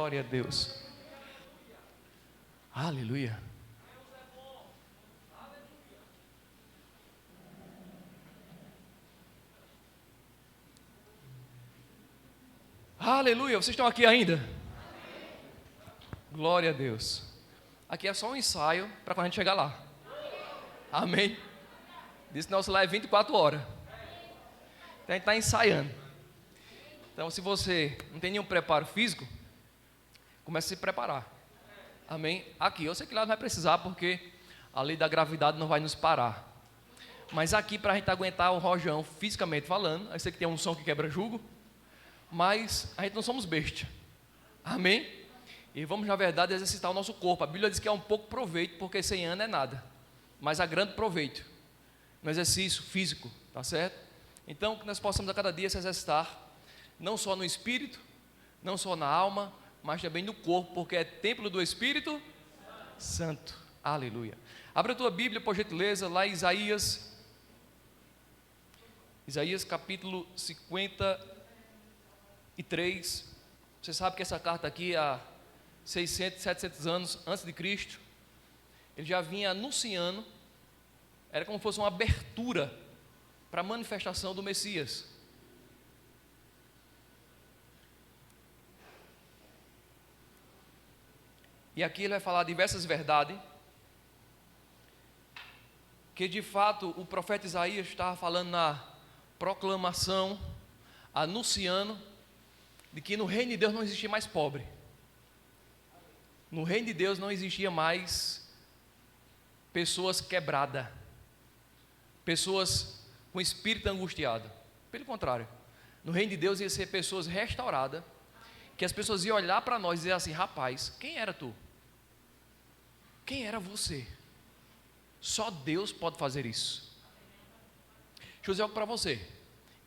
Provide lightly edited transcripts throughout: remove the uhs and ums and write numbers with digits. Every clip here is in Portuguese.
Glória a Deus. Aleluia. Aleluia. Vocês estão aqui ainda? Glória a Deus. Aqui é só um ensaio para quando a gente chegar lá. Amém. Disse que nosso lá é 24 horas. Então a gente está ensaiando. Então, se você não tem nenhum preparo físico, comece a se preparar. Amém? Aqui, eu sei que lá não vai precisar, porque a lei da gravidade não vai nos parar. Mas aqui, para a gente aguentar o rojão fisicamente falando, eu sei que tem um som que quebra jugo, mas a gente não somos besta. Amém? E vamos, na verdade, exercitar o nosso corpo. A Bíblia diz que é um pouco proveito, porque 100 anos é nada. Mas há grande proveito no exercício físico, tá certo? Então, que nós possamos a cada dia se exercitar, não só no espírito, não só na alma, mas também no corpo, porque é templo do Espírito Santo. Aleluia. Abra a tua Bíblia, por gentileza, lá em Isaías capítulo 53. Você sabe que essa carta aqui, há 600, 700 anos antes de Cristo, ele já vinha anunciando, era como se fosse uma abertura para a manifestação do Messias. E aqui ele vai falar diversas verdades, que de fato o profeta Isaías estava falando na proclamação, anunciando, de que no reino de Deus não existia mais pobre. No reino de Deus não existia mais pessoas quebradas, pessoas com espírito angustiado. Pelo contrário, no reino de Deus ia ser pessoas restauradas, que as pessoas iam olhar para nós e dizer assim: rapaz, quem era tu? Quem era você? Só Deus pode fazer isso. Deixa eu dizer algo para você.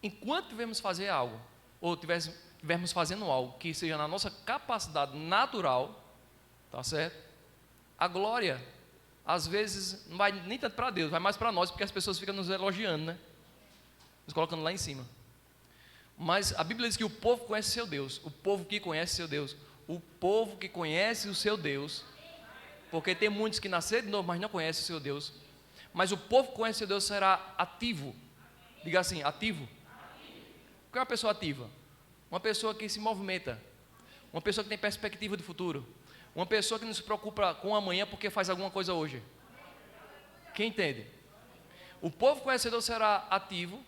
Enquanto tivermos fazer algo, ou tivermos fazendo algo que seja na nossa capacidade natural, tá certo? A glória, às vezes, não vai nem tanto para Deus, vai mais para nós, porque as pessoas ficam nos elogiando, né? Nos colocando lá em cima. Mas a Bíblia diz que o povo conhece seu Deus, o povo que conhece seu Deus, o povo que conhece o seu Deus, porque tem muitos que nasceram de novo, mas não conhecem o seu Deus. Mas o povo que conhece o seu Deus será ativo. Diga assim, ativo. O que é uma pessoa ativa? Uma pessoa que se movimenta, uma pessoa que tem perspectiva de futuro, uma pessoa que não se preocupa com o amanhã porque faz alguma coisa hoje. Quem entende? O povo conhecedor será ativo,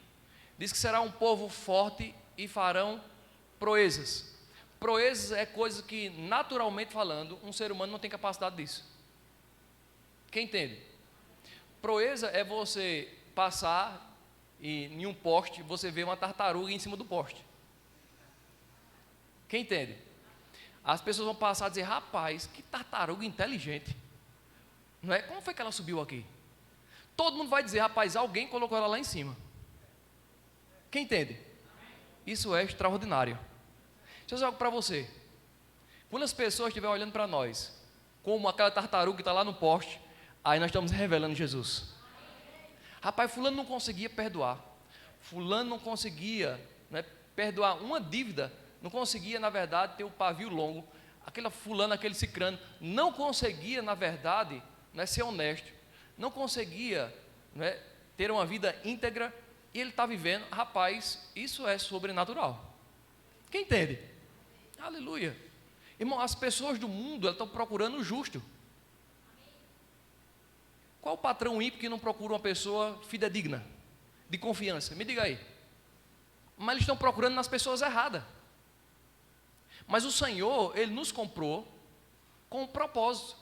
diz que será um povo forte e farão proezas. Proezas é coisa que, naturalmente falando, um ser humano não tem capacidade disso. Quem entende? Proeza é você passar e em um poste você vê uma tartaruga em cima do poste. Quem entende? As pessoas vão passar a dizer: rapaz, que tartaruga inteligente, não é? Como foi que ela subiu aqui? Todo mundo vai dizer: rapaz, alguém colocou ela lá em cima. Quem entende? Isso é extraordinário. Deixa eu dizer algo para você. Quando as pessoas estiverem olhando para nós como aquela tartaruga que está lá no poste, aí nós estamos revelando Jesus. Rapaz, fulano não conseguia perdoar, fulano não conseguia, né, perdoar uma dívida, não conseguia, na verdade, ter o pavio longo. Aquele fulano, aquele cicrano, não conseguia, na verdade, né, ser honesto, não conseguia, né, ter uma vida íntegra, e ele está vivendo. Rapaz, isso é sobrenatural. Quem entende? Aleluia. Irmão, as pessoas do mundo, elas estão procurando o justo. Qual o patrão ímpio que não procura uma pessoa fidedigna, de confiança? Me diga aí. Mas eles estão procurando nas pessoas erradas. Mas o Senhor, Ele nos comprou com um propósito.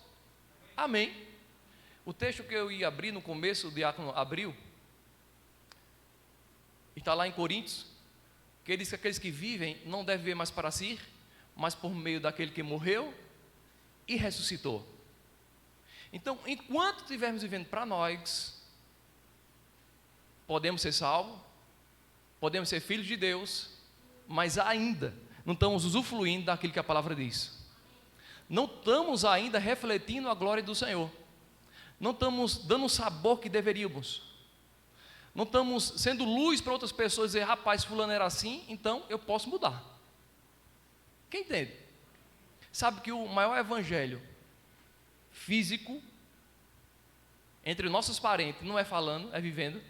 Amém. O texto que eu ia abrir no começo, o diácono abriu, está lá em Coríntios, que ele diz que aqueles que vivem não devem viver mais para si, mas por meio daquele que morreu e ressuscitou. Então, enquanto estivermos vivendo para nós, podemos ser salvos, podemos ser filhos de Deus, mas ainda não estamos usufruindo daquilo que a palavra diz. Não estamos ainda refletindo a glória do Senhor. Não estamos dando o sabor que deveríamos. Não estamos sendo luz para outras pessoas dizer: rapaz, fulano era assim, então eu posso mudar. Quem entende? Sabe que o maior evangelho físico entre nossos parentes não é falando, é vivendo.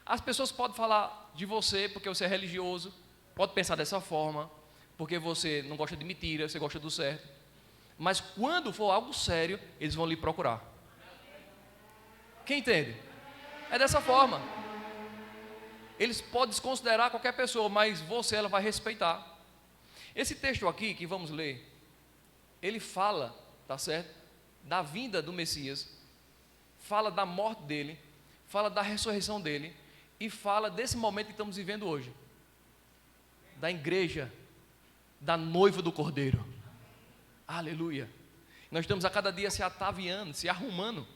As pessoas podem falar de você porque você é religioso, pode pensar dessa forma, porque você não gosta de mentira, você gosta do certo. Mas quando for algo sério, eles vão lhe procurar. Quem entende? É dessa forma. Eles podem desconsiderar qualquer pessoa, mas você, ela vai respeitar. Esse texto aqui que vamos ler, ele fala, tá certo? Da vinda do Messias, fala da morte dele, fala da ressurreição dele e fala desse momento que estamos vivendo hoje, da igreja, da noiva do Cordeiro. Aleluia. Nós estamos a cada dia se ataviando, se arrumando.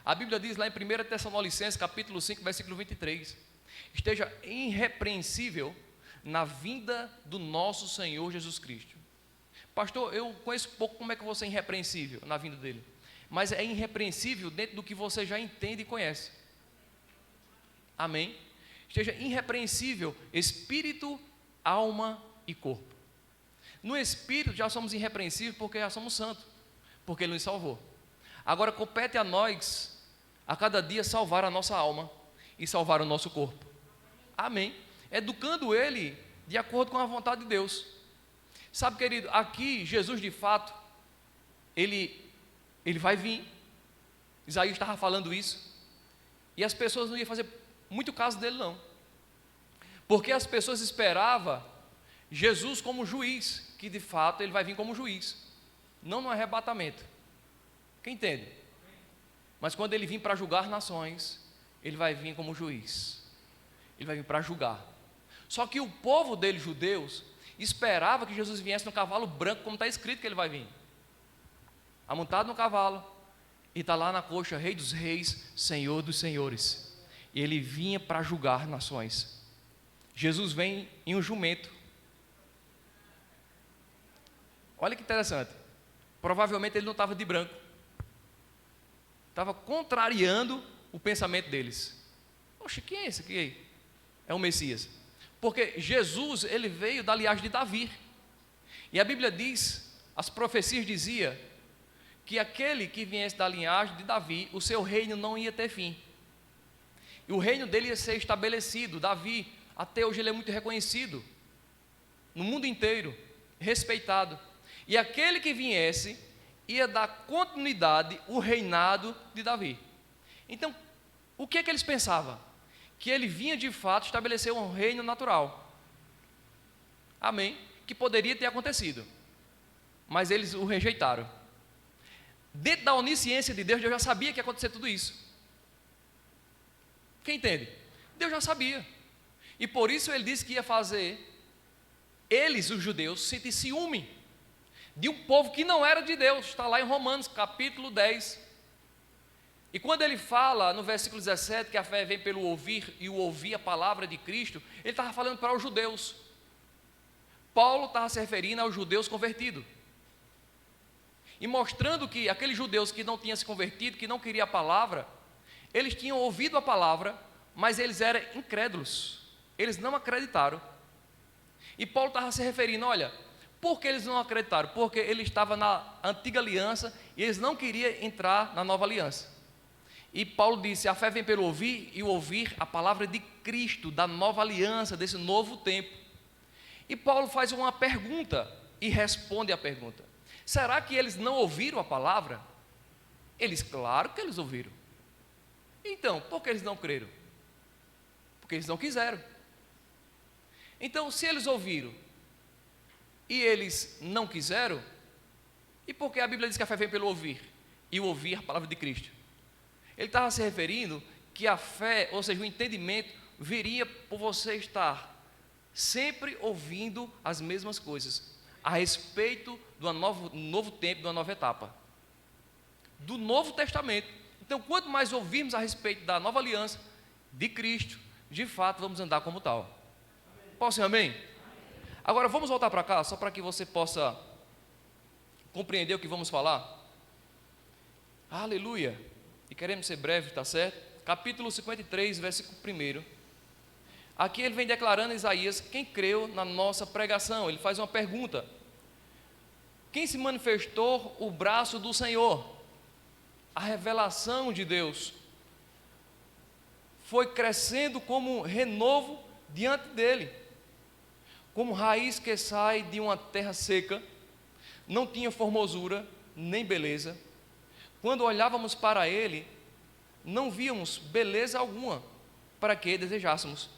A Bíblia diz lá em 1 Tessalonicenses capítulo 5, versículo 23, esteja irrepreensível na vinda do nosso Senhor Jesus Cristo. Pastor, eu conheço pouco como é que você é irrepreensível na vinda dele, mas é irrepreensível dentro do que você já entende e conhece. Amém? Esteja irrepreensível espírito, alma e corpo. No espírito já somos irrepreensíveis porque já somos santos, porque ele nos salvou. Agora compete a nós a cada dia salvar a nossa alma e salvar o nosso corpo. Amém? Educando ele de acordo com a vontade de Deus. Sabe, querido, aqui Jesus de fato, ele vai vir. Isaías estava falando isso, e as pessoas não iam fazer muito caso dele não, porque as pessoas esperavam Jesus como juiz, que de fato ele vai vir como juiz, não no arrebatamento. Quem entende? Mas quando ele vir para julgar nações, ele vai vir como juiz, ele vai vir para julgar. Só que o povo dele, judeus, esperava que Jesus viesse no cavalo branco, como está escrito que ele vai vir, amontado no cavalo, e está lá na coxa, Rei dos Reis, Senhor dos Senhores. E ele vinha para julgar nações. Jesus vem em um jumento. Olha que interessante, provavelmente ele não estava de branco, estava contrariando o pensamento deles. Oxe, quem é esse aqui? É o Messias. Porque Jesus, ele veio da linhagem de Davi, e a Bíblia diz, as profecias diziam, que aquele que viesse da linhagem de Davi, o seu reino não ia ter fim, e o reino dele ia ser estabelecido. Davi, até hoje ele é muito reconhecido, no mundo inteiro, respeitado, e aquele que viesse, ia dar continuidade ao reinado de Davi. Então, o que é que eles pensavam? Que ele vinha de fato estabelecer um reino natural. Amém? Que poderia ter acontecido, mas eles o rejeitaram. Dentro da onisciência de Deus, Deus já sabia que ia acontecer tudo isso. Quem entende? Deus já sabia, e por isso ele disse que ia fazer eles, os judeus, sentir ciúme de um povo que não era de Deus. Está lá em Romanos capítulo 10, e quando ele fala no versículo 17 que a fé vem pelo ouvir, e o ouvir a palavra de Cristo, ele estava falando para os judeus. Paulo estava se referindo aos judeus convertidos, e mostrando que aqueles judeus que não tinham se convertido, que não queriam a palavra, eles tinham ouvido a palavra, mas eles eram incrédulos, eles não acreditaram. E Paulo estava se referindo, olha, por que eles não acreditaram? Porque ele estava na antiga aliança, e eles não queriam entrar na nova aliança. E Paulo disse, a fé vem pelo ouvir, e o ouvir a palavra de Cristo, da nova aliança, desse novo tempo. E Paulo faz uma pergunta, e responde a pergunta: será que eles não ouviram a palavra? Eles, claro que eles ouviram. Então, por que eles não creram? Porque eles não quiseram. Então, se eles ouviram e eles não quiseram, e por que a Bíblia diz que a fé vem pelo ouvir, e o ouvir a palavra de Cristo? Ele estava se referindo que a fé, ou seja, o entendimento, viria por você estar sempre ouvindo as mesmas coisas a respeito do novo tempo, de uma nova etapa, do Novo Testamento. Então, quanto mais ouvirmos a respeito da nova aliança de Cristo, de fato vamos andar como tal. Posso dizer amém? Agora vamos voltar para cá, só para que você possa compreender o que vamos falar. Aleluia. E queremos ser breve, está certo? Capítulo 53, versículo 1. Aqui ele vem declarando a Isaías quem creu na nossa pregação. Ele faz uma pergunta: quem se manifestou o braço do Senhor, a revelação de Deus, foi crescendo como renovo diante dele, como raiz que sai de uma terra seca, não tinha formosura nem beleza. Quando olhávamos para ele, não víamos beleza alguma para que desejássemos.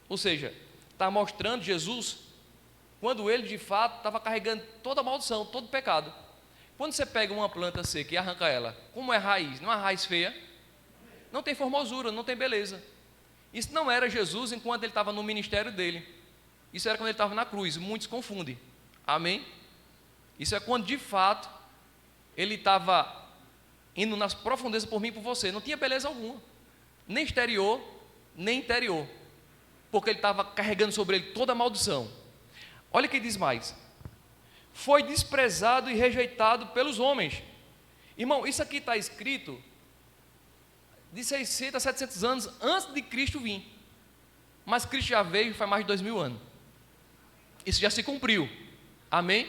Ou seja, está mostrando Jesus, quando ele de fato estava carregando toda a maldição, todo o pecado. Quando você pega uma planta seca e arranca ela, como é raiz? Não é uma raiz feia, não tem formosura, não tem beleza. Isso não era Jesus enquanto ele estava no ministério dele. Isso era quando ele estava na cruz. Muitos confundem. Amém? Isso é quando de fato ele estava indo nas profundezas por mim e por você. Não tinha beleza alguma, nem exterior, nem interior, porque ele estava carregando sobre ele toda a maldição. Olha o que diz mais: foi desprezado e rejeitado pelos homens. Irmão, isso aqui está escrito de 600 a 700 anos antes de Cristo vir, mas Cristo já veio faz mais de 2000 anos. Isso já se cumpriu. Amém?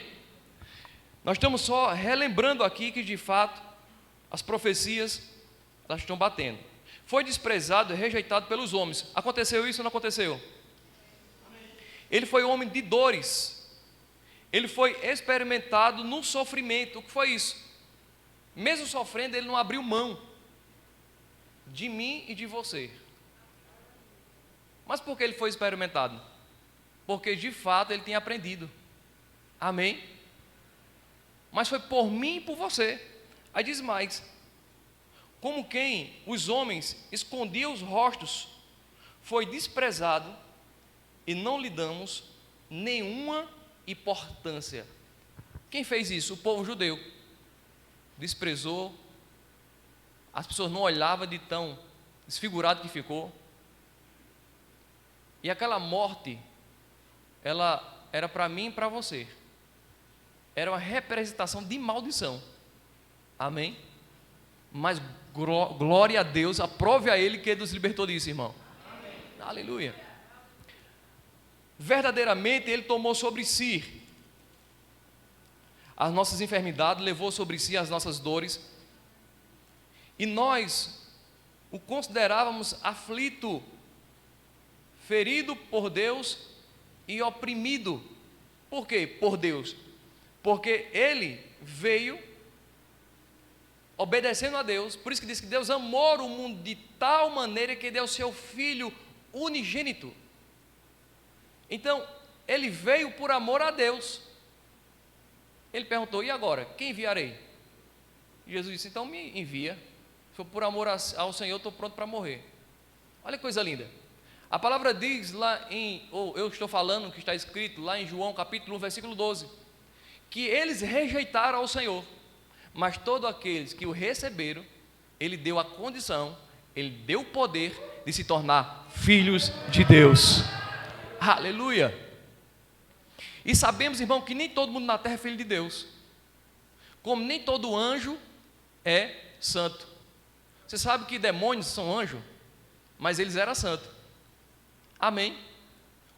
Nós estamos só relembrando aqui que de fato as profecias elas estão batendo. Foi desprezado e rejeitado pelos homens. Aconteceu isso ou não aconteceu? Ele foi homem de dores. Ele foi experimentado no sofrimento. O que foi isso? Mesmo sofrendo, ele não abriu mão de mim e de você. Mas por que ele foi experimentado? Porque de fato ele tinha aprendido. Amém? Mas foi por mim e por você. Aí diz mais: como quem os homens escondiam os rostos, foi desprezado e não lhe damos nenhuma importância. Quem fez isso? O povo judeu. Desprezou, as pessoas não olhavam de tão desfigurado que ficou. E aquela morte, ela era para mim e para você. Era uma representação de maldição. Amém? Mas glória a Deus, aprove a Ele que Ele nos libertou disso, irmão. Amém. Aleluia. Verdadeiramente Ele tomou sobre si as nossas enfermidades, levou sobre si as nossas dores, e nós o considerávamos aflito, ferido por Deus e oprimido. Por quê? Por Deus. Porque Ele veio obedecendo a Deus. Por isso que diz que Deus amou o mundo de tal maneira que deu o seu Filho unigênito. Então, Ele veio por amor a Deus. Ele perguntou: e agora? Quem enviarei? E Jesus disse: então me envia. Se for por amor ao Senhor, eu estou pronto para morrer. Olha que coisa linda. A palavra diz lá ou eu estou falando que está escrito lá em João capítulo 1, versículo 12, que eles rejeitaram ao Senhor, mas todos aqueles que o receberam, Ele deu a condição, Ele deu o poder de se tornar filhos de Deus. Aleluia! E sabemos, irmão, que nem todo mundo na terra é filho de Deus, como nem todo anjo é santo. Você sabe que demônios são anjos, mas eles eram santos. Amém?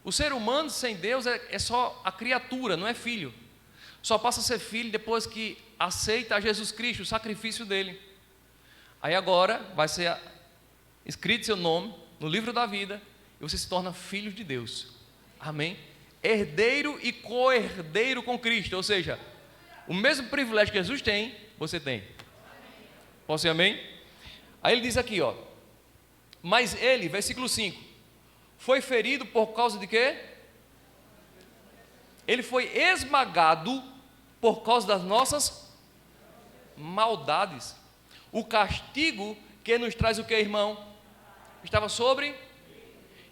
O ser humano sem Deus é só a criatura, não é filho. Só passa a ser filho depois que aceita a Jesus Cristo, o sacrifício dele. Aí agora vai ser escrito seu nome no livro da vida e você se torna filho de Deus. Amém? Herdeiro e co-herdeiro com Cristo, ou seja, o mesmo privilégio que Jesus tem, você tem. Posso ser amém? Aí ele diz aqui, ó: mas ele, versículo 5, foi ferido por causa de quê? Ele foi esmagado por causa das nossas maldades. O castigo que nos traz o que, irmão? Estava sobre,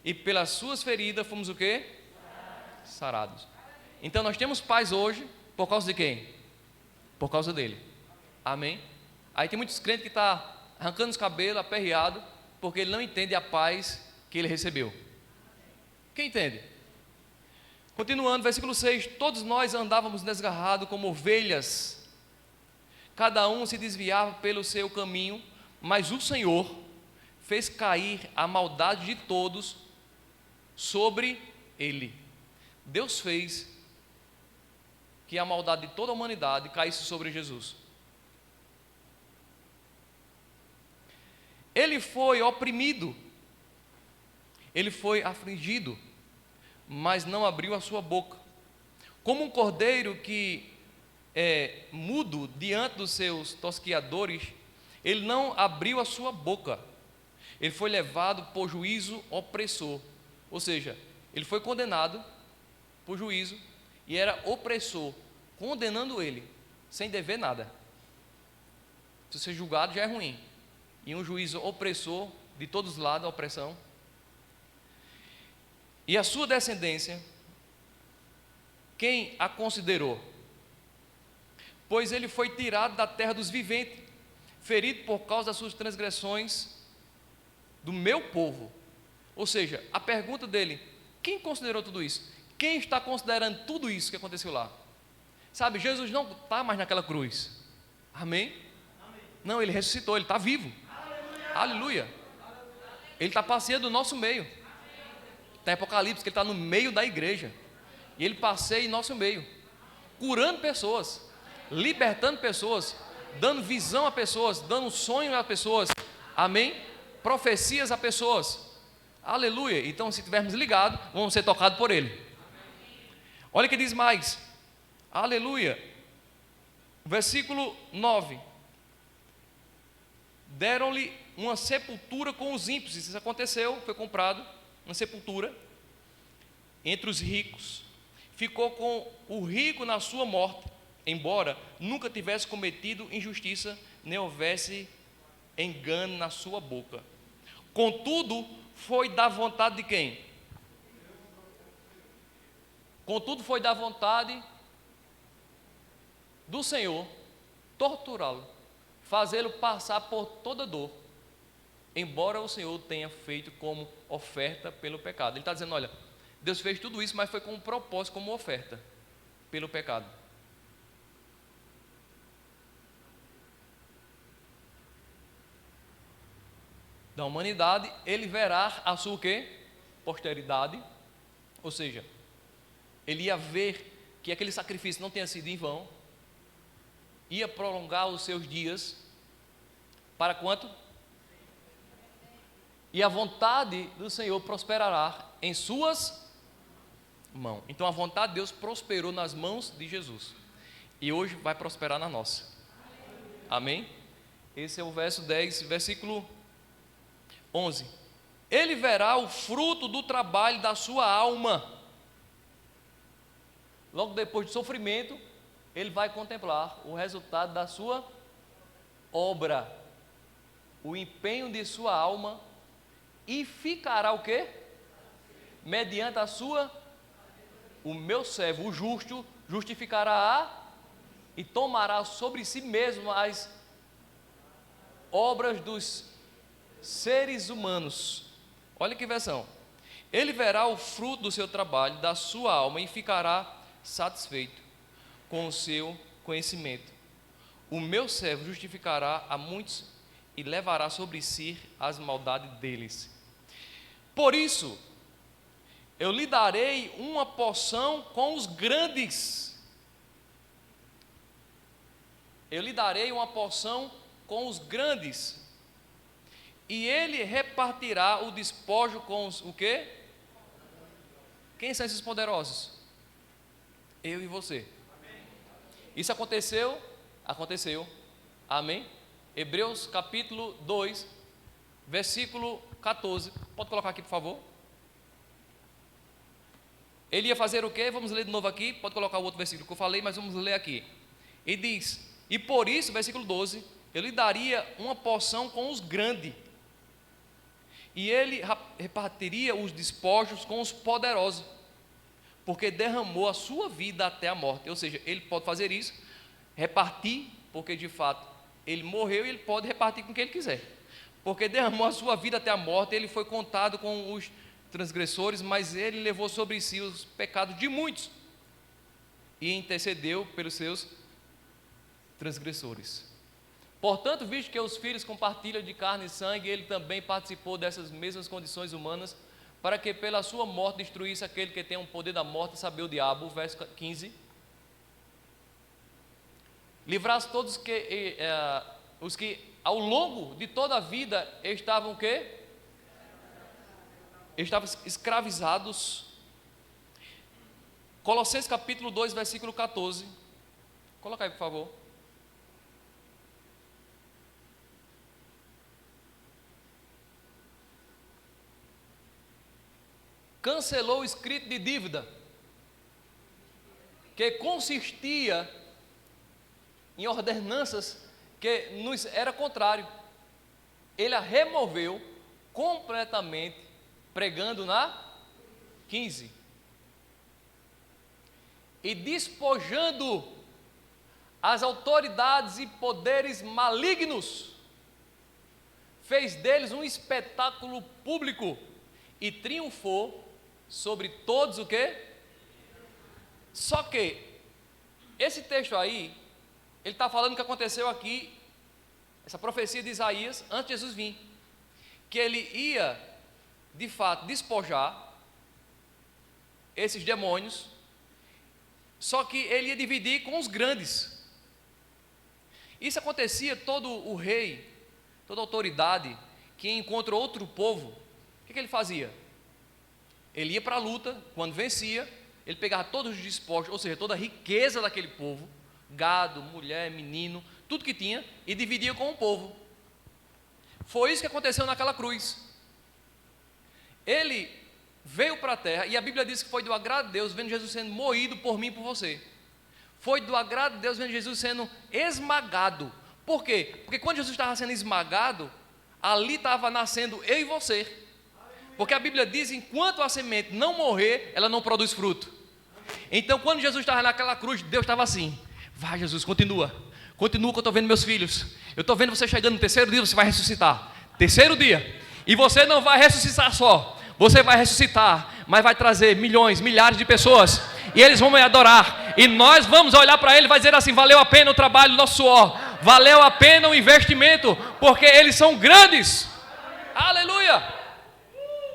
e pelas suas feridas fomos o quê? Sarados. Então nós temos paz hoje por causa de quem? Por causa dele. Amém? Aí tem muitos crentes que estão arrancando os cabelos, aperreado, porque ele não entende a paz que ele recebeu. Quem entende? Continuando, versículo 6: todos nós andávamos desgarrados como ovelhas, cada um se desviava pelo seu caminho, mas o Senhor fez cair a maldade de todos sobre ele. Deus fez que a maldade de toda a humanidade caísse sobre Jesus. Ele foi oprimido, ele foi afligido, mas não abriu a sua boca. Como um cordeiro que é mudo diante dos seus tosquiadores, ele não abriu a sua boca. Ele foi levado por juízo opressor, ou seja, ele foi condenado por juízo e era opressor, condenando ele, sem dever nada. Se ser julgado já é ruim, e um juízo opressor, de todos os lados, a opressão. E a sua descendência, quem a considerou? Pois ele foi tirado da terra dos viventes, ferido por causa das suas transgressões do meu povo. Ou seja, a pergunta dele: quem considerou tudo isso? Quem está considerando tudo isso que aconteceu lá? Sabe, Jesus não está mais naquela cruz. Amém? Não, ele ressuscitou, ele está vivo. Aleluia. Ele está passeando no nosso meio. Está em Apocalipse que ele está no meio da igreja. E ele passeia em nosso meio, curando pessoas, libertando pessoas, dando visão a pessoas, dando sonho a pessoas. Amém? Profecias a pessoas. Aleluia. Então, se estivermos ligados, vamos ser tocados por ele. Olha o que diz mais. Aleluia. Versículo 9. Deram-lhe uma sepultura com os ímpios. Isso aconteceu, foi comprado uma sepultura entre os ricos. Ficou com o rico na sua morte, embora nunca tivesse cometido injustiça, nem houvesse engano na sua boca. Contudo, foi da vontade de quem? Contudo, foi da vontade do Senhor torturá-lo, fazê-lo passar por toda dor, embora o Senhor tenha feito como oferta pelo pecado. Ele está dizendo: olha, Deus fez tudo isso, mas foi com um propósito, como oferta pelo pecado. Da humanidade, ele verá a sua o quê? Posteridade. Ou seja, ele ia ver que aquele sacrifício não tenha sido em vão, ia prolongar os seus dias, para quanto? E a vontade do Senhor prosperará em suas mãos. Então a vontade de Deus prosperou nas mãos de Jesus, e hoje vai prosperar na nossa. Amém? Esse é o verso 10, versículo 11. Ele verá o fruto do trabalho da sua alma. Logo depois do sofrimento, ele vai contemplar o resultado da sua obra, o empenho de sua alma, e ficará o quê? Mediante a sua, o meu servo, o justo, justificará e tomará sobre si mesmo as obras dos seres humanos. Olha que versão. Ele verá o fruto do seu trabalho, da sua alma, e ficará satisfeito com o seu conhecimento. O meu servo justificará a muitos e levará sobre si as maldades deles. Por isso, eu lhe darei uma porção com os grandes. Eu lhe darei uma porção com os grandes. E ele repartirá o despojo com os, o quê? Quem são esses poderosos? Eu e você. Amém. Isso aconteceu? Aconteceu. Amém? Hebreus capítulo 2, versículo 14. Pode colocar aqui, por favor. Ele ia fazer o quê? Vamos ler de novo aqui. Pode colocar o outro versículo que eu falei, mas vamos ler aqui. Ele diz: e por isso, versículo 12, eu lhe daria uma porção com os grandes, e ele repartiria os despojos com os poderosos, porque derramou a sua vida até a morte. Ou seja, ele pode fazer isso, repartir, porque de fato ele morreu, e ele pode repartir com quem ele quiser, porque derramou a sua vida até a morte. Ele foi contado com os transgressores, mas ele levou sobre si os pecados de muitos e intercedeu pelos seus transgressores. Portanto, visto que os filhos compartilham de carne e sangue, ele também participou dessas mesmas condições humanas, para que pela sua morte destruísse aquele que tem o poder da morte, saber o diabo. Verso 15. livrasse todos os que ao longo de toda a vida estavam o quê? Estavam escravizados. Colossenses capítulo 2, versículo 14. Coloca aí, por favor. Cancelou o escrito de dívida, que consistia em ordenanças que nos era contrário. Ele a removeu completamente, pregando na 15. E despojando as autoridades e poderes malignos, fez deles um espetáculo público e triunfou sobre todos o quê? Só que esse texto aí, ele está falando o que aconteceu aqui, essa profecia de Isaías, antes de Jesus vir, que ele ia, de fato, despojar esses demônios, só que ele ia dividir com os grandes. Isso acontecia, todo o rei, toda autoridade que encontra outro povo, o que ele fazia? Ele ia para a luta, quando vencia, ele pegava todos os despojos, ou seja, toda a riqueza daquele povo, gado, mulher, menino, tudo que tinha, e dividia com o povo. Foi isso que aconteceu naquela cruz. Ele veio para a terra, e a Bíblia diz que foi do agrado de Deus, vendo Jesus sendo moído por mim e por você. Foi do agrado de Deus, vendo Jesus sendo esmagado. Por quê? Porque quando Jesus estava sendo esmagado, ali estava nascendo eu e você. Porque a Bíblia diz, enquanto a semente não morrer, ela não produz fruto. Então, quando Jesus estava naquela cruz, Deus estava assim: vai, Jesus, continua que eu estou vendo meus filhos, eu estou vendo você chegando no terceiro dia, você vai ressuscitar, terceiro dia, e você não vai ressuscitar só, você vai ressuscitar, mas vai trazer milhões, milhares de pessoas, e eles vão me adorar, e nós vamos olhar para ele e vai dizer assim: valeu a pena o trabalho, o nosso suor, valeu a pena o investimento, porque eles são grandes. Aleluia!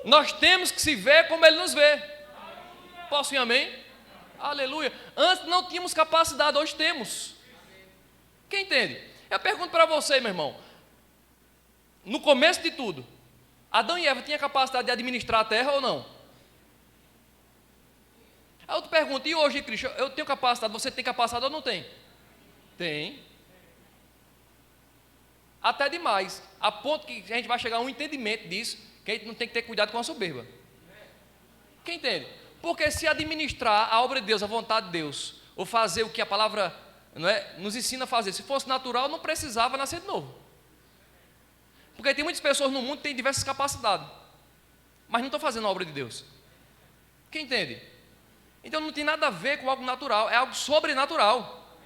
Nós temos que se ver como ele nos vê. Posso ir amém? Aleluia. Antes não tínhamos capacidade, hoje temos. Quem entende? Eu pergunto para você, meu irmão, no começo de tudo, Adão e Eva tinham capacidade de administrar a terra ou não? Aí eu te pergunto, e hoje, Cristo, eu tenho capacidade, você tem capacidade ou não tem? Tem. Até demais, a ponto que a gente vai chegar a um entendimento disso, que a gente não tem que ter cuidado com a soberba. Quem entende? Porque se administrar a obra de Deus, a vontade de Deus, ou fazer o que a palavra nos ensina a fazer, se fosse natural, não precisava nascer de novo. Porque tem muitas pessoas no mundo que têm diversas capacidades, mas não estão fazendo a obra de Deus. Quem entende? Então não tem nada a ver com algo natural, é algo sobrenatural.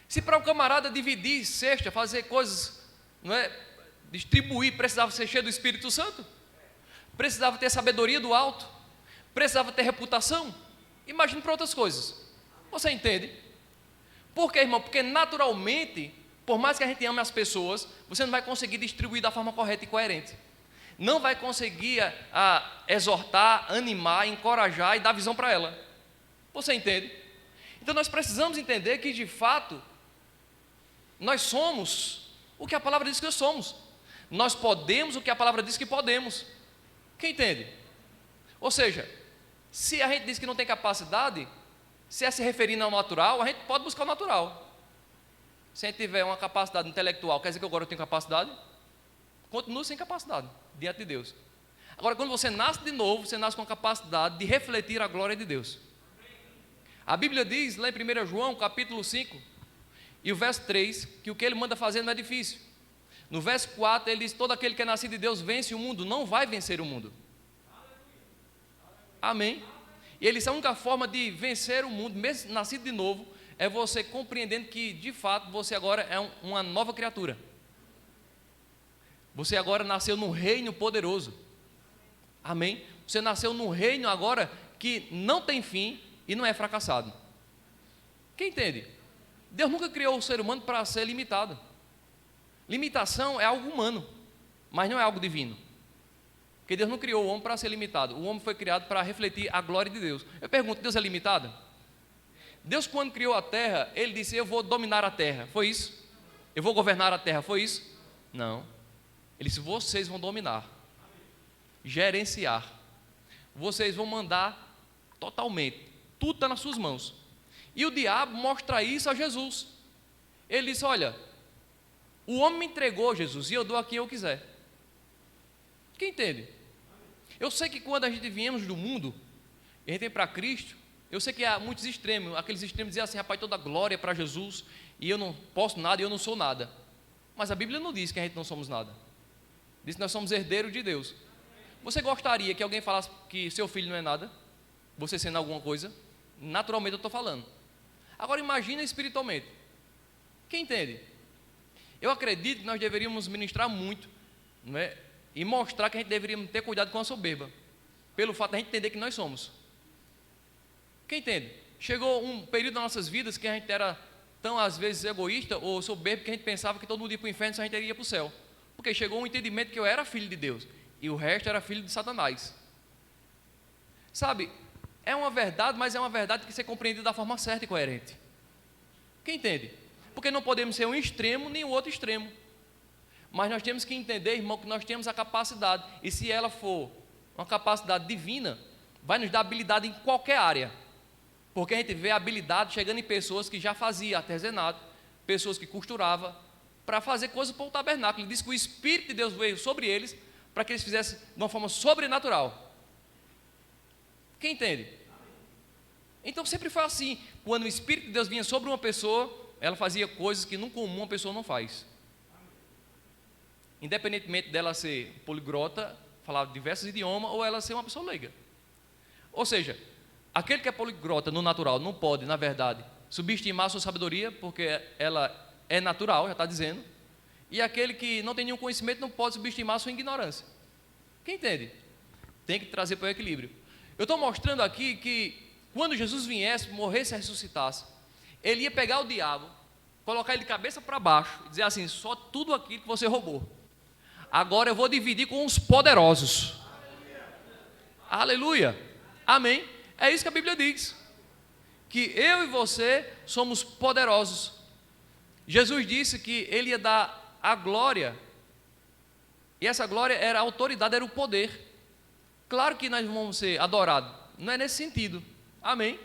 Se para um camarada dividir cesta, fazer coisas, distribuir, precisava ser cheio do Espírito Santo, precisava ter sabedoria do alto, precisava ter reputação. Imagine para outras coisas. Você entende? Por quê, irmão? Porque naturalmente, por mais que a gente ame as pessoas, você não vai conseguir distribuir da forma correta e coerente. Não vai conseguir exortar, animar, encorajar e dar visão para ela. Você entende? Então nós precisamos entender que de fato nós somos o que a palavra diz que nós somos. Nós podemos o que a palavra diz que podemos. Quem entende? Ou seja, se a gente diz que não tem capacidade, se é se referindo ao natural, a gente pode buscar o natural. Se a gente tiver uma capacidade intelectual, quer dizer que agora eu tenho capacidade? Continua sem capacidade, diante de Deus. Agora, quando você nasce de novo, você nasce com a capacidade de refletir a glória de Deus. A Bíblia diz, lá em 1 João, capítulo 5, e o verso 3, que o que ele manda fazer não é difícil. No verso 4, ele diz, todo aquele que é nascido de Deus vence o mundo, não vai vencer o mundo. Amém? E ele diz, a única forma de vencer o mundo, mesmo nascido de novo, é você compreendendo que, de fato, você agora é uma nova criatura. Você agora nasceu num reino poderoso. Amém? Você nasceu num reino agora que não tem fim e não é fracassado. Quem entende? Deus nunca criou o ser humano para ser limitado. Limitação é algo humano, mas não é algo divino. Porque Deus não criou o homem para ser limitado. O homem foi criado para refletir a glória de Deus. Eu pergunto, Deus é limitado? Deus, quando criou a terra, Ele disse: eu vou dominar a terra. Foi isso? Eu vou governar a terra. Foi isso? Não. Ele disse: vocês vão dominar, gerenciar. Vocês vão mandar totalmente. Tudo está nas suas mãos. E o diabo mostra isso a Jesus. Ele disse: olha, o homem me entregou, Jesus, e eu dou a quem eu quiser. Quem entende? Eu sei que quando a gente viemos do mundo, e a gente vem para Cristo, eu sei que há muitos extremos. Aqueles extremos dizem assim: rapaz, toda glória é para Jesus, e eu não posso nada, e eu não sou nada. Mas a Bíblia não diz que a gente não somos nada. Diz que nós somos herdeiros de Deus. Você gostaria que alguém falasse que seu filho não é nada? Você sendo alguma coisa? Naturalmente eu estou falando. Agora imagina espiritualmente. Quem entende? Eu acredito que nós deveríamos ministrar muito, não é? E mostrar que a gente deveria ter cuidado com a soberba, pelo fato de a gente entender que nós somos. Quem entende? Chegou um período das nossas vidas que a gente era tão, às vezes, egoísta ou soberbo, que a gente pensava que todo mundo ia para o inferno, só a gente iria para o céu. Porque chegou um entendimento que eu era filho de Deus e o resto era filho de Satanás. Sabe, é uma verdade, mas é uma verdade que tem que ser compreendida da forma certa e coerente. Quem entende? Porque não podemos ser um extremo nem o outro extremo. Mas nós temos que entender, irmão, que nós temos a capacidade, e se ela for uma capacidade divina, vai nos dar habilidade em qualquer área. Porque a gente vê a habilidade chegando em pessoas que já faziam artesanato, pessoas que costuravam, para fazer coisas para o tabernáculo. Ele diz que o Espírito de Deus veio sobre eles, para que eles fizessem de uma forma sobrenatural. Quem entende? Então sempre foi assim. Quando o Espírito de Deus vinha sobre uma pessoa, ela fazia coisas que no comum uma pessoa não faz. Independentemente dela ser poliglota, falar diversos idiomas, ou ela ser uma pessoa leiga. Ou seja, aquele que é poliglota no natural não pode, na verdade, subestimar a sua sabedoria, porque ela é natural, já está dizendo. E aquele que não tem nenhum conhecimento não pode subestimar a sua ignorância. Quem entende? Tem que trazer para o equilíbrio. Eu estou mostrando aqui que quando Jesus viesse, morresse e ressuscitasse, ele ia pegar o diabo, colocar ele de cabeça para baixo e dizer assim: só tudo aquilo que você roubou, agora eu vou dividir com os poderosos. Aleluia. Amém. É isso que a Bíblia diz, que eu e você somos poderosos. Jesus disse que ele ia dar a glória, e essa glória era a autoridade, era o poder. Claro que nós vamos ser adorados, não é nesse sentido. Amém?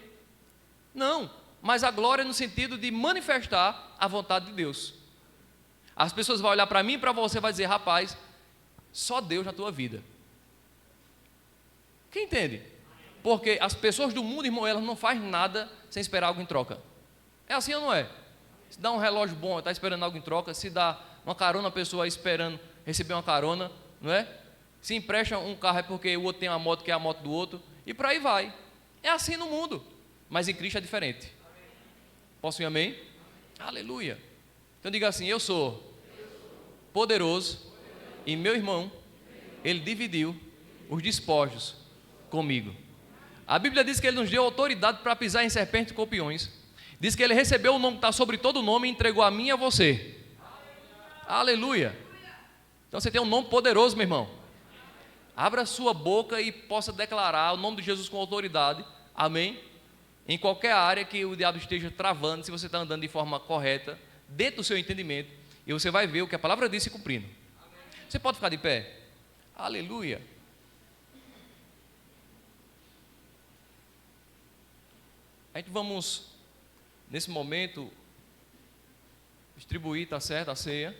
Não, mas a glória é no sentido de manifestar a vontade de Deus. As pessoas vão olhar para mim e para você, vai dizer: rapaz, só Deus na tua vida. Quem entende? Porque as pessoas do mundo, irmão, elas não fazem nada sem esperar algo em troca. É assim ou não é? Se dá um relógio bom, está esperando algo em troca. Se dá uma carona, a pessoa esperando receber uma carona, não é? Se empresta um carro é porque o outro tem uma moto que é a moto do outro, e por aí vai. É assim no mundo, mas em Cristo é diferente. Posso ir amém? Aleluia. Então diga assim: eu sou poderoso, e meu irmão, ele dividiu os despojos comigo. A Bíblia diz que ele nos deu autoridade para pisar em serpentes e escorpiões. Diz que ele recebeu o nome que está sobre todo nome e entregou a mim e a você. Aleluia. Então você tem um nome poderoso, meu irmão. Abra sua boca e possa declarar o nome de Jesus com autoridade. Amém? Em qualquer área que o diabo esteja travando, se você está andando de forma correta, dentro do seu entendimento, e você vai ver o que a palavra diz se cumprindo. Você pode ficar de pé? Aleluia. A gente vamos, nesse momento, distribuir, tá certo, a ceia.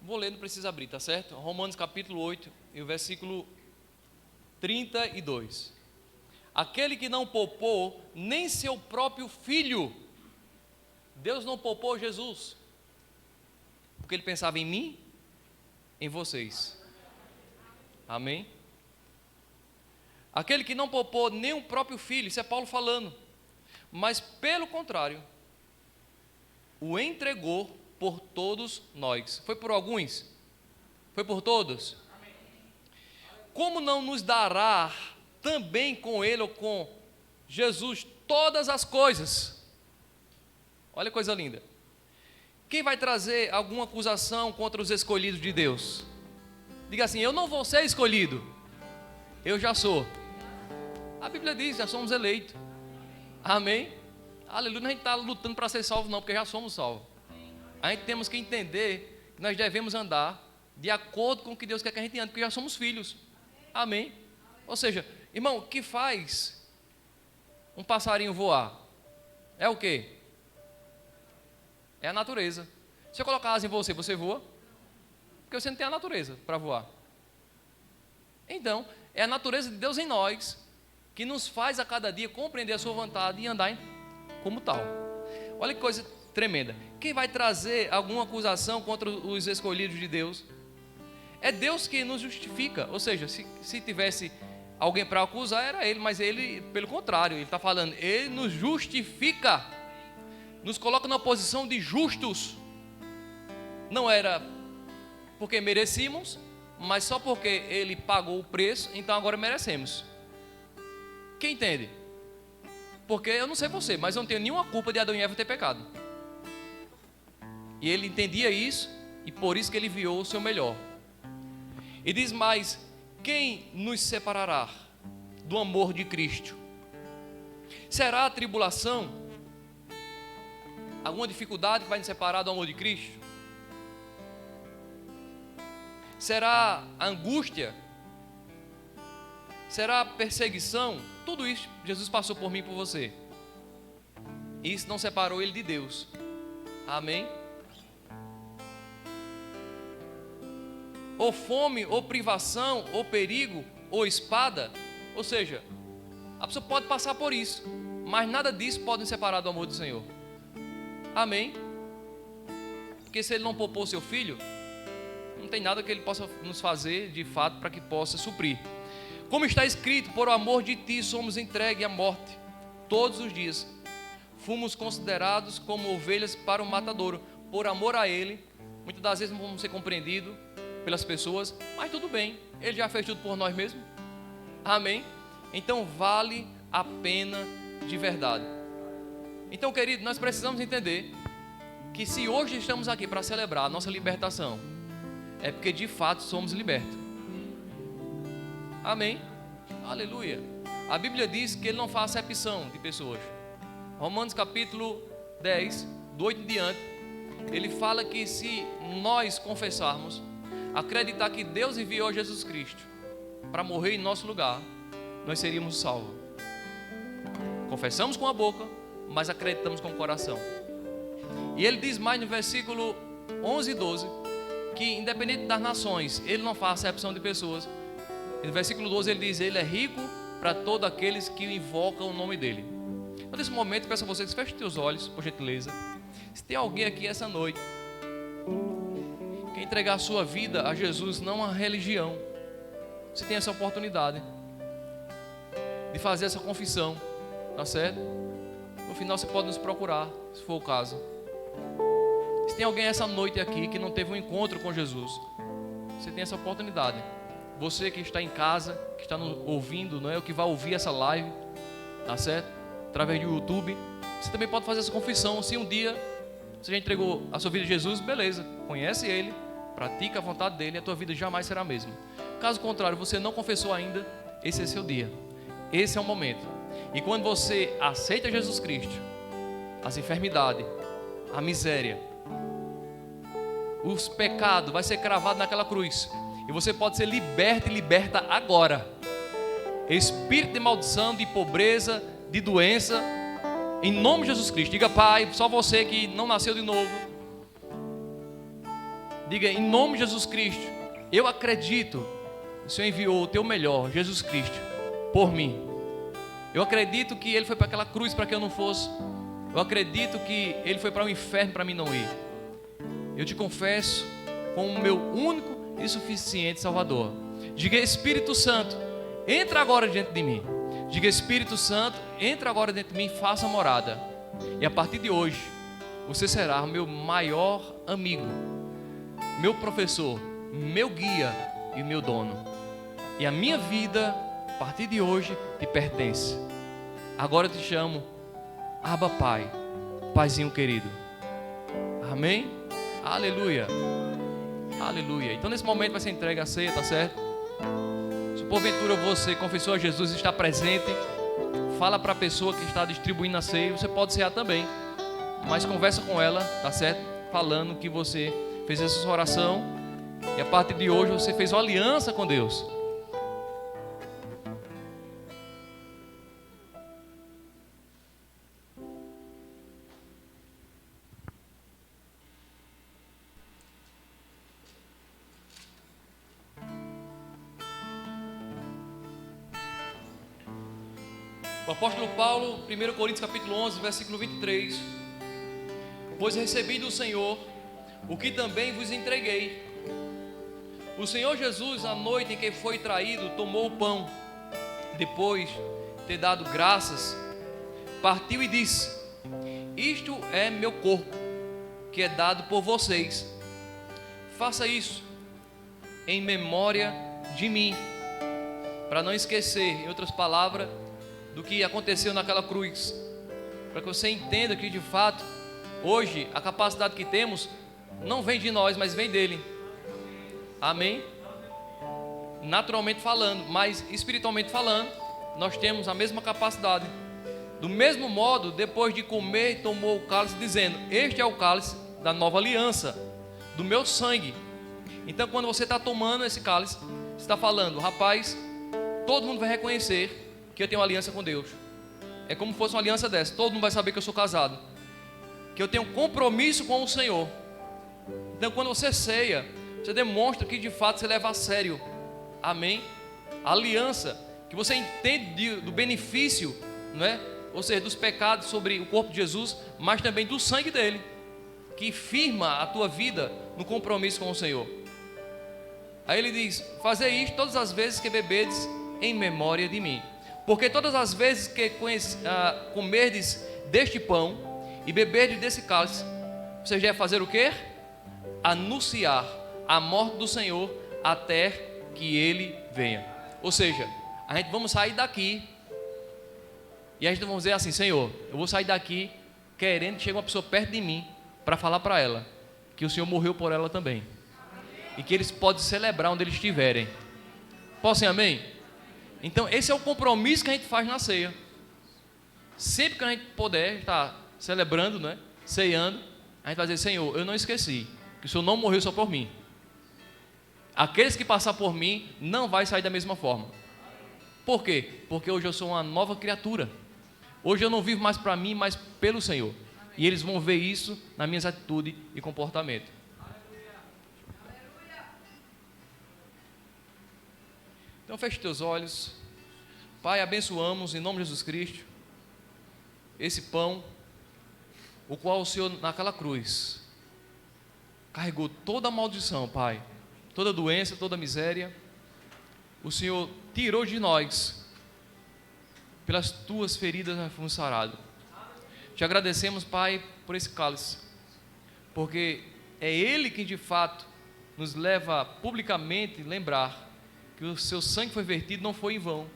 Vou ler, não precisa abrir, tá certo? Romanos capítulo 8 e o versículo 32. Aquele que não poupou nem seu próprio filho, Deus não poupou Jesus, porque ele pensava em mim, em vocês. Amém? Aquele que não poupou nem o próprio filho, isso é Paulo falando, mas pelo contrário, o entregou por todos nós. Foi por alguns? Foi por todos? Como não nos dará também com ele ou com Jesus todas as coisas? Olha que coisa linda. Quem vai trazer alguma acusação contra os escolhidos de Deus? Diga assim: eu não vou ser escolhido, eu já sou. A Bíblia diz, já somos eleitos. Amém? Aleluia. Não a gente está lutando para ser salvo não, porque já somos salvos. A gente temos que entender que nós devemos andar de acordo com o que Deus quer que a gente ande, porque já somos filhos. Amém? Ou seja, irmão, o que faz um passarinho voar? É o quê? É a natureza. Se eu colocar asa em você, você voa? Porque você não tem a natureza para voar. Então, é a natureza de Deus em nós que nos faz a cada dia compreender a sua vontade e andar como tal. Olha que coisa tremenda. Quem vai trazer alguma acusação contra os escolhidos de Deus? É Deus que nos justifica. Ou seja, se tivesse alguém para acusar, era Ele, mas Ele, pelo contrário, Ele está falando, Ele nos justifica, nos coloca na posição de justos. Não era porque merecíamos, mas só porque Ele pagou o preço, então agora merecemos. Quem entende? Porque eu não sei você, mas eu não tenho nenhuma culpa de Adão e Eva ter pecado. E Ele entendia isso, e por isso que Ele enviou o seu melhor. E diz mais: quem nos separará do amor de Cristo? Será a tribulação? Alguma dificuldade que vai nos separar do amor de Cristo? Será a angústia? Será a perseguição? Tudo isso Jesus passou por mim e por você. Isso não separou Ele de Deus. Amém? Ou fome, ou privação, ou perigo, ou espada. Ou seja, a pessoa pode passar por isso, mas nada disso pode nos separar do amor do Senhor. Amém? Porque se Ele não poupou seu filho, não tem nada que Ele possa nos fazer de fato para que possa suprir. Como está escrito: por amor de ti somos entregues à morte todos os dias. Fomos considerados como ovelhas para o matadouro. Por amor a Ele, muitas das vezes não vamos ser compreendidos pelas pessoas, mas tudo bem, Ele já fez tudo por nós mesmos. Amém? Então vale a pena de verdade. Então, querido, nós precisamos entender que se hoje estamos aqui para celebrar a nossa libertação, é porque de fato somos libertos. Amém? Aleluia. A Bíblia diz que Ele não faz acepção de pessoas. Romanos capítulo 10, do 8 em diante, Ele fala que se nós confessarmos, acreditar que Deus enviou Jesus Cristo para morrer em nosso lugar, nós seríamos salvos. Confessamos com a boca, mas acreditamos com o coração. E Ele diz mais no versículo 11 e 12, que independente das nações, Ele não faz acepção de pessoas. E no versículo 12 Ele diz: Ele é rico para todos aqueles que invocam o nome dEle. Então, nesse momento, peço a vocês, feche os teus olhos, por gentileza. Se tem alguém aqui essa noite que entregar a sua vida a Jesus, não a religião, você tem essa oportunidade de fazer essa confissão, tá certo? No final você pode nos procurar, se for o caso. Se tem alguém essa noite aqui que não teve um encontro com Jesus, você tem essa oportunidade. Você que está em casa, que está nos ouvindo, não é? O que vai ouvir essa live, tá certo? Através do YouTube, você também pode fazer essa confissão. Se um dia você já entregou a sua vida a Jesus, beleza, conhece Ele, pratica a vontade dEle, e a tua vida jamais será a mesma. Caso contrário, você não confessou ainda, esse é seu dia, esse é o momento. E quando você aceita Jesus Cristo, as enfermidades, a miséria, os pecados vai ser cravado naquela cruz, e você pode ser liberto e liberta agora. Espírito de maldição, de pobreza, de doença, em nome de Jesus Cristo. Diga: Pai, só você que não nasceu de novo, diga: em nome de Jesus Cristo, eu acredito, o Senhor enviou o teu melhor, Jesus Cristo, por mim. Eu acredito que Ele foi para aquela cruz para que eu não fosse. Eu acredito que Ele foi para o inferno para mim não ir. Eu te confesso como o meu único e suficiente Salvador. Diga: Espírito Santo, entra agora dentro de mim. Diga: Espírito Santo, entra agora dentro de mim e faça morada. E a partir de hoje, você será o meu maior amigo, meu professor, meu guia e meu dono. E a minha vida, a partir de hoje, te pertence. Agora eu te chamo Abba Pai, Paizinho querido. Amém? Aleluia. Aleluia. Então nesse momento vai ser entregue a ceia, tá certo? Se porventura você confessou a Jesus e está presente, fala para a pessoa que está distribuindo a ceia. Você pode cear também, mas conversa com ela, tá certo? Falando que você fez essa oração e a partir de hoje você fez uma aliança com Deus. O apóstolo Paulo, 1 Coríntios capítulo 11, versículo 23: pois recebi do Senhor o que também vos entreguei. O Senhor Jesus, na noite em que foi traído, tomou o pão, depois de ter dado graças, partiu e disse: isto é meu corpo, que é dado por vocês. Faça isso em memória de mim. Para não esquecer, em outras palavras, do que aconteceu naquela cruz, para que você entenda que de fato hoje a capacidade que temos não vem de nós, mas vem dele. Amém? Naturalmente falando, mas espiritualmente falando, nós temos a mesma capacidade. Do mesmo modo, depois de comer, tomou o cálice, dizendo: este é o cálice da nova aliança, do meu sangue. Então quando você está tomando esse cálice, você está falando: rapaz, todo mundo vai reconhecer que eu tenho uma aliança com Deus. É como se fosse uma aliança dessa. Todo mundo vai saber que eu sou casado, que eu tenho um compromisso com o Senhor. Então quando você ceia, você demonstra que de fato você leva a sério, amém? A aliança, que você entende do benefício, não é? Ou seja, dos pecados sobre o corpo de Jesus, mas também do sangue dele, que firma a tua vida no compromisso com o Senhor. Aí ele diz: fazei isto todas as vezes que bebedes, em memória de mim. Porque todas as vezes que comerdes deste pão e beberdes desse cálice, você deve fazer o quê? Anunciar a morte do Senhor até que Ele venha. Ou seja, a gente vamos sair daqui e a gente vai dizer assim: Senhor, eu vou sair daqui querendo que chegue uma pessoa perto de mim para falar para ela que o Senhor morreu por ela também, e que eles podem celebrar onde eles estiverem. Possam, amém? Então esse é o compromisso que a gente faz na ceia. Sempre que a gente puder estar celebrando, né, ceando, a gente vai dizer: Senhor, eu não esqueci que o Senhor não morreu só por mim. Aqueles que passar por mim não vai sair da mesma forma. Por quê? Porque hoje eu sou uma nova criatura. Hoje eu não vivo mais para mim, mas pelo Senhor. E eles vão ver isso nas minhas atitudes e comportamento. Então feche teus olhos. Pai, abençoamos em nome de Jesus Cristo esse pão, o qual o Senhor naquela cruz carregou toda a maldição, Pai, toda doença, toda miséria. O Senhor tirou de nós, pelas tuas feridas nós fomos sarados. Te agradecemos, Pai, por esse cálice, porque é Ele que de fato nos leva a publicamente lembrar que o seu sangue foi vertido, não foi em vão.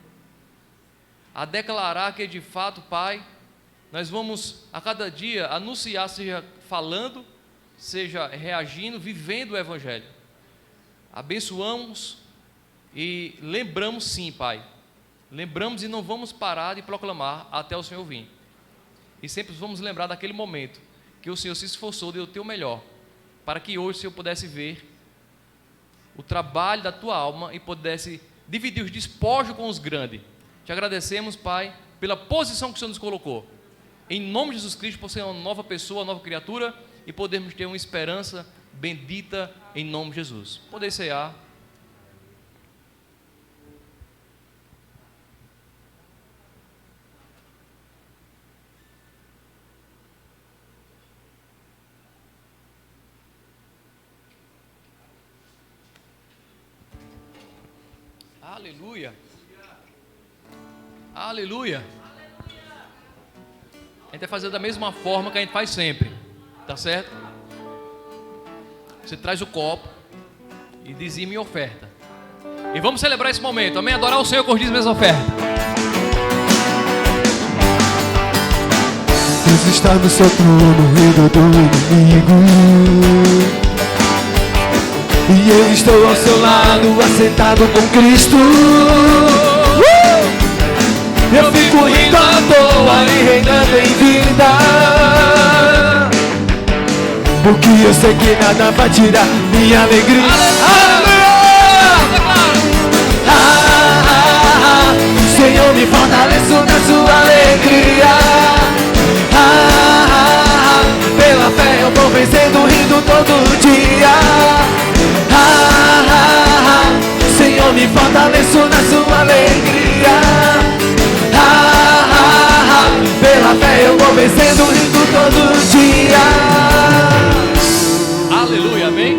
A declarar que de fato, Pai, nós vamos a cada dia anunciar, seja falando, seja reagindo, vivendo o Evangelho. Abençoamos e lembramos sim, Pai. Lembramos e não vamos parar de proclamar até o Senhor vir. E sempre vamos lembrar daquele momento que o Senhor se esforçou, deu o teu melhor, para que hoje o Senhor pudesse ver o trabalho da tua alma e pudesse dividir os despojos com os grandes. Te agradecemos, Pai, pela posição que o Senhor nos colocou. Em nome de Jesus Cristo, por ser uma nova pessoa, uma nova criatura, e podermos ter uma esperança bendita em nome de Jesus. Poder cear. Aleluia. Aleluia. A gente vai fazer da mesma forma que a gente faz sempre. Tá certo? Você traz o copo e dizime oferta. E vamos celebrar esse momento. Amém? Adorar o Senhor com as dízimas ofertas. Deus está no seu trono, rei do inimigo. E eu estou ao seu lado, assentado com Cristo. Eu fico rindo à toa e reinando em vida, porque eu sei que nada vai tirar minha alegria. Senhor, me fortaleço na sua alegria. Pela fé eu vou vencendo, rindo todo dia. Senhor, me fortaleço na sua alegria. Pela fé eu vou vencendo, rindo todo dia. Aleluia, amém?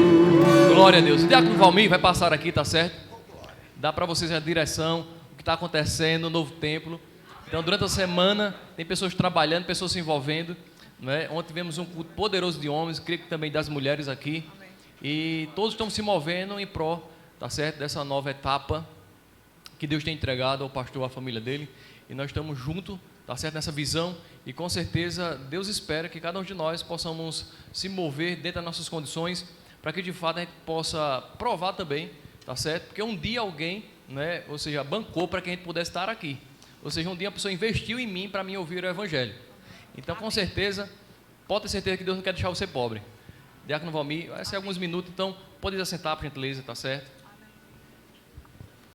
Glória a Deus. O diácono Valmir vai passar aqui, tá certo? Dá para vocês a direção, o que está acontecendo no novo templo. Então, durante a semana, tem pessoas trabalhando, pessoas se envolvendo, né? Ontem tivemos um culto poderoso de homens, creio que também das mulheres aqui. E todos estão se movendo em pró, tá certo? Dessa nova etapa que Deus tem entregado ao pastor, à família dele. E nós estamos juntos, tá certo? Nessa visão. E com certeza, Deus espera que cada um de nós possamos se mover dentro das nossas condições, para que de fato a gente possa provar também, tá certo? Porque um dia alguém, né, ou seja, bancou para que a gente pudesse estar aqui. Ou seja, um dia a pessoa investiu em mim para mim ouvir o Evangelho. Então, com certeza, pode ter certeza que Deus não quer deixar você pobre. Diácono Valmir, vai ser alguns minutos, então pode assentar, por gentileza, tá certo?